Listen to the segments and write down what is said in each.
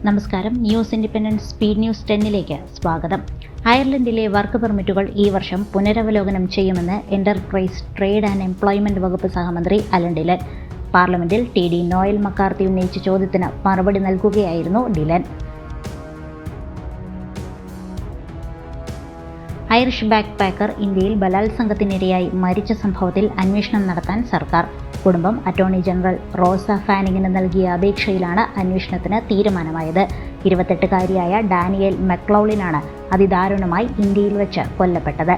നമസ്കാരം. News independence speed news 10ലേക്ക് സ്വാഗതം. അയർലൻഡിലെ work പെർമിറ്റുകൾ ഈ വർഷം പുനരവലോകനം ചെയ്യുമെന്ന് എന്റർപ്രൈസ്, ട്രേഡ് ആൻഡ് എംപ്ലോയ്മെന്റ് വകുപ്പ് സഹമന്ത്രി അലൻ ഡിലൻ. പാർലമെന്റിൽ TD നോയൽ മക്കാർത്തി ഉന്നയിച്ച ചോദ്യത്തിന് മറുപടി നൽകുകയായിരുന്നു ഡിലൻ. ഐറിഷ് ബാക്ക് പാക്കർ ഇന്ത്യയിൽ ബലാത്സംഗത്തിനിരയായി മരിച്ച സംഭവത്തിൽ അന്വേഷണം നടത്താൻ സർക്കാർ. കുടുംബം അറ്റോർണി ജനറൽ റോസ ഫാനിങ്ങിന് നൽകിയ അപേക്ഷയിലാണ് അന്വേഷണത്തിന് തീരുമാനമായത്. 28-കാരിയായ ഡാനിയേൽ മെക്ലൗളിനാണ് അതിദാരുണമായി ഇന്ത്യയിൽ വെച്ച് കൊല്ലപ്പെട്ടത്.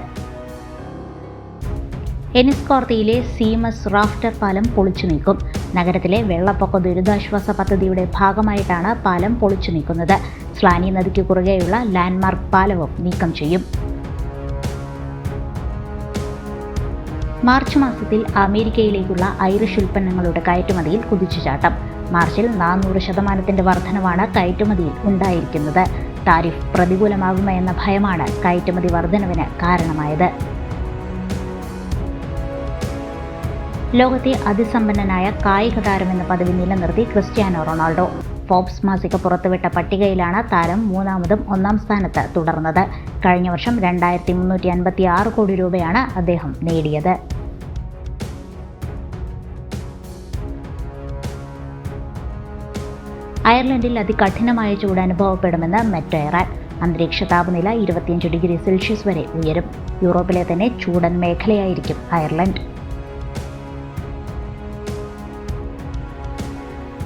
എനിസ്കോർത്തിയിലെ സീമസ് റാഫ്റ്റർ പാലം പൊളിച്ചു നീക്കും. നഗരത്തിലെ വെള്ളപ്പൊക്ക ദുരിതാശ്വാസ പദ്ധതിയുടെ ഭാഗമായിട്ടാണ് പാലം പൊളിച്ചു നീക്കുന്നത്. സ്ലാനി നദിക്ക് കുറുകെയുള്ള ലാൻഡ്മാർക്ക് പാലവും നീക്കം ചെയ്യും. മാർച്ച് മാസത്തിൽ അമേരിക്കയിലേക്കുള്ള ഐറിഷ് ഉൽപ്പന്നങ്ങളുടെ കയറ്റുമതിയിൽ കുതിച്ചുചാട്ടം. മാർച്ചിൽ 400% വർധനവാണ് കയറ്റുമതിയിൽ ഉണ്ടായിരിക്കുന്നത്. താരിഫ് പ്രതികൂലമാകുമോ എന്ന ഭയമാണ് കയറ്റുമതി വർധനവിന് കാരണമായത്. ലോകത്തെ അതിസമ്പന്നനായ കായിക താരമെന്ന പദവി നിലനിർത്തി ക്രിസ്ത്യാനോ റൊണാൾഡോ. ഫോബ്സ് മാസിക പുറത്തുവിട്ട പട്ടികയിലാണ് താരം മൂന്നാമതും ഒന്നാം സ്ഥാനത്ത് തുടർന്നത്. കഴിഞ്ഞ വർഷം 2356 കോടി രൂപയാണ് അദ്ദേഹം നേടിയത്. അയർലൻഡിൽ അതികഠിനമായ ചൂട് അനുഭവപ്പെടുമെന്ന് മെറ്റ് ഇറാൻ. അന്തരീക്ഷ താപനില 25 ഡിഗ്രി സെൽഷ്യസ് വരെ ഉയരും. യൂറോപ്പിലെ തന്നെ ചൂടൻ മേഖലയായിരിക്കും അയർലൻഡ്.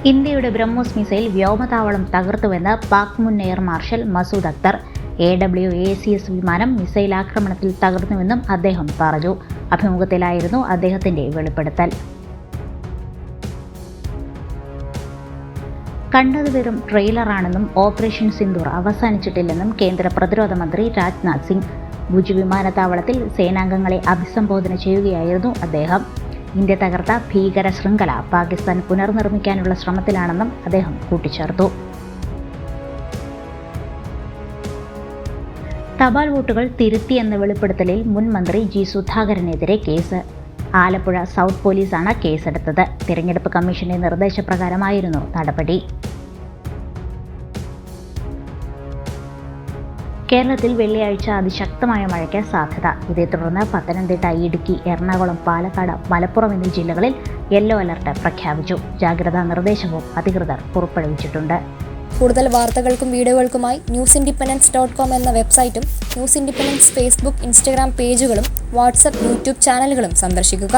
ഇന്ത്യയുടെ ബ്രഹ്മോസ് മിസൈൽ വ്യോമതാവളം തകർത്തുവെന്ന് പാക് മുൻ air marshal Masood Akhtar. AWACS വിമാനം മിസൈൽ ആക്രമണത്തിൽ തകർന്നുവെന്നും അദ്ദേഹം പറഞ്ഞു. അഭിമുഖത്തിലായിരുന്നു അദ്ദേഹത്തിന്റെ വെളിപ്പെടുത്തൽ. കണ്ടത് വെറും ട്രെയിലറാണെന്നും ഓപ്പറേഷൻ സിന്ദൂർ അവസാനിച്ചിട്ടില്ലെന്നും കേന്ദ്ര പ്രതിരോധ മന്ത്രി രാജ്നാഥ് സിംഗ്. ഭുജ് വിമാനത്താവളത്തിൽ സേനാംഗങ്ങളെ അഭിസംബോധന ചെയ്യുകയായിരുന്നു അദ്ദേഹം. ഇന്ത്യ തകർത്ത ഭീകര ശൃംഖല പാകിസ്ഥാൻ പുനർനിർമ്മിക്കാനുള്ള ശ്രമത്തിലാണെന്നും അദ്ദേഹം കൂട്ടിച്ചേർത്തു. തപാൽ വോട്ടുകൾ തിരുത്തിയെന്ന വെളിപ്പെടുത്തലിൽ മുൻ മന്ത്രി G. സുധാകരനെതിരെ കേസ്. ആലപ്പുഴ സൗത്ത് പോലീസാണ് കേസെടുത്തത്. തിരഞ്ഞെടുപ്പ് കമ്മീഷന്റെ നിർദ്ദേശപ്രകാരമായിരുന്നു നടപടി. കേരളത്തിൽ വെള്ളിയാഴ്ച അതിശക്തമായ മഴയ്ക്ക് സാധ്യത. ഇതേ തുടർന്ന് പത്തനംതിട്ട, ഇടുക്കി, എറണാകുളം, പാലക്കാട്, മലപ്പുറം എന്നീ ജില്ലകളിൽ യെല്ലോ അലർട്ട് പ്രഖ്യാപിച്ചു. ജാഗ്രതാ നിർദ്ദേശവും അധികൃതർ പുറപ്പെടുവിച്ചിട്ടുണ്ട്. കൂടുതൽ വാർത്തകൾക്കും വീഡിയോകൾക്കുമായി newsindependence.com എന്ന വെബ്സൈറ്റും ന്യൂസ് ഇൻഡിപെൻഡൻസ് ഫേസ്ബുക്ക്, ഇൻസ്റ്റഗ്രാം പേജുകളും വാട്സ്ആപ്പ്, യൂട്യൂബ് ചാനലുകളും സന്ദർശിക്കുക.